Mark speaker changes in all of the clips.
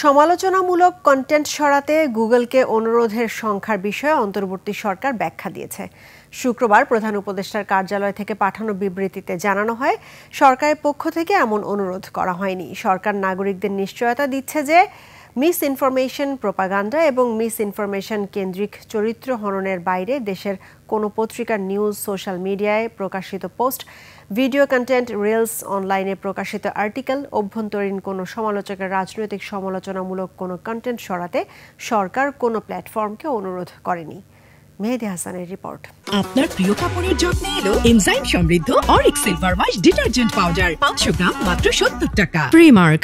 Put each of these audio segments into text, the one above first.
Speaker 1: সমালোচনামূলক কন্টেন্ট সরাতে গুগলকে অনুরোধের সংখ্যার বিষয়ে অন্তর্বর্তী সরকার ব্যাখ্যা দিয়েছে। শুক্রবার প্রধান উপদেষ্টার কার্যালয় থেকে পাঠানো বিবৃতিতে জানানো হয়, সরকারের পক্ষ থেকে এমন অনুরোধ করা হয়নি। সরকার নাগরিকদের নিশ্চয়তা দিচ্ছে যে মিস ইনফরমেশন, প্রোপাগান্ডা এবং মিস ইনফরমেশন কেন্দ্রিক চরিত্র হননের বাইরে দেশের কোনো পত্রিকার নিউজ, সোশ্যাল মিডিয়ায় প্রকাশিত পোস্ট, ভিডিও কন্টেন্ট, রিলস, অনলাইনে প্রকাশিত আর্টিকেল, অভ্যন্তরীণ কোনো সমালোচকের রাজনৈতিক সমালোচনামূলক কোনো কন্টেন্ট সরাতে সরকার কোনো প্ল্যাটফর্মকে অনুরোধ করেনি। মেহেদী হাসানের রিপোর্ট।
Speaker 2: আপনার প্রিয় কাপড়ের যত্নে এলো এনজাইম সমৃদ্ধ Arik silver wash detergent powder, 500 গ্রাম মাত্র 70 টাকা। প্রিমার্ক।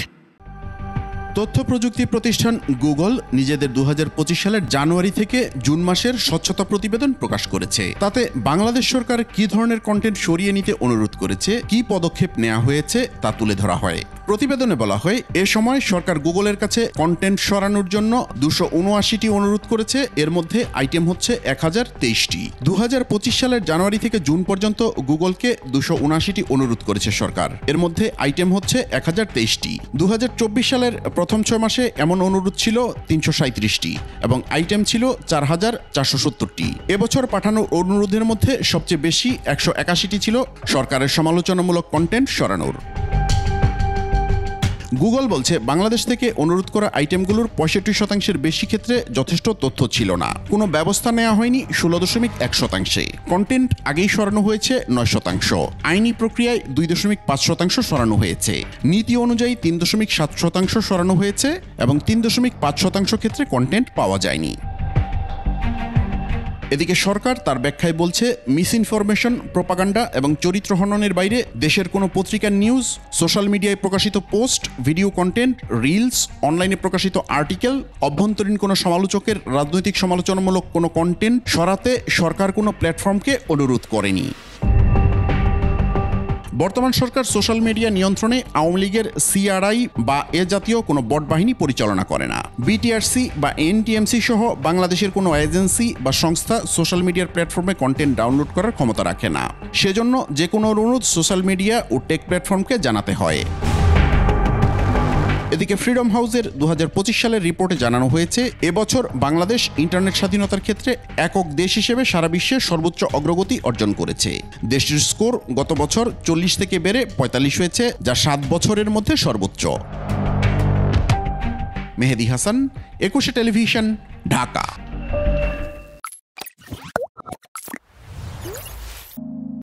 Speaker 3: তথ্য প্রযুক্তি প্রতিষ্ঠান গুগল নিজেদের 2025 সালের জানুয়ারি থেকে জুন মাসের স্বচ্ছতা প্রতিবেদন প্রকাশ করেছে। তাতে বাংলাদেশ সরকার কি ধরনের কন্টেন্ট সরিয়ে নিতে অনুরোধ করেছে, কি পদক্ষেপ নেওয়া হয়েছে তা তুলে ধরা হয়। প্রতিবেদনে বলা হয়, এ সময় সরকার গুগলের কাছে কন্টেন্ট সরানোর জন্য 279টি অনুরোধ করেছে। এর মধ্যে আইটেম হচ্ছে 1023টি। 2025 সালের জানুয়ারি থেকে জুন পর্যন্ত গুগলকে 279টি অনুরোধ করেছে সরকার। এর মধ্যে আইটেম হচ্ছে 1023টি। 2024 সালের প্রথম 6 মাসে এমন অনুরোধ ছিল 337টি এবং আইটেম ছিল 4470টি। এবছর পাঠানো অনুরোধের মধ্যে সবচেয়ে বেশি 181টি ছিল সরকারের সমালোচনামূলক কন্টেন্ট সরানোর। গুগল বলছে, বাংলাদেশ থেকে অনুরোধ করা আইটেমগুলোর 65% বেশি ক্ষেত্রে যথেষ্ট তথ্য ছিল না। কোনো ব্যবস্থা নেওয়া হয়নি 16.1%। কন্টেন্ট আগেই সরানো হয়েছে 9%। আইনি প্রক্রিয়ায় 2.5% সরানো হয়েছে। নীতি অনুযায়ী 3.7% সরানো হয়েছে এবং 3.5% ক্ষেত্রে কন্টেন্ট পাওয়া যায়নি। এদিকে সরকার তার ব্যাখ্যায় বলছে, মিস ইনফরমেশন, প্রোপাগান্ডা এবং চরিত্র হননের বাইরে দেশের কোনো পত্রিকার নিউজ, সোশ্যাল মিডিয়ায় প্রকাশিত পোস্ট, ভিডিও কন্টেন্ট, রিলস, অনলাইনে প্রকাশিত আর্টিকেল, অভ্যন্তরীণ কোনো সমালোচকের রাজনৈতিক সমালোচনামূলক কোনো কন্টেন্ট সরাতে সরকার কোনো প্ল্যাটফর্মকে অনুরোধ করেনি। বর্তমান সরকার সোশ্যাল মিডিয়া নিয়ন্ত্রণে আওয়ামী লীগের সিআরআই বা এ জাতীয় কোনো বট বাহিনী পরিচালনা করে না। বিটিআরসি বা এনটিএমসি সহ বাংলাদেশের কোনো এজেন্সি বা সংস্থা সোশ্যাল মিডিয়ার প্ল্যাটফর্মে কন্টেন্ট ডাউনলোড করার ক্ষমতা রাখে না। সেজন্য যে কোনো অনুরোধ সোশ্যাল মিডিয়া ও টেক প্ল্যাটফর্মকে জানাতে হয়। এদিকে ফ্রিডম হাউসের 2025 সালের রিপোর্টে জানানো হয়েছে, এবছর বাংলাদেশ ইন্টারনেট স্বাধীনতার ক্ষেত্রে একক দেশ হিসেবে সারা বিশ্বে সর্বোচ্চ অগ্রগতি অর্জন করেছে। দেশটির স্কোর গত বছর 40 থেকে বেড়ে 45 হয়েছে, যা 7 বছরের মধ্যে সর্বোচ্চ। মেহেদী হাসান, 21 টেলিভিশন, ঢাকা।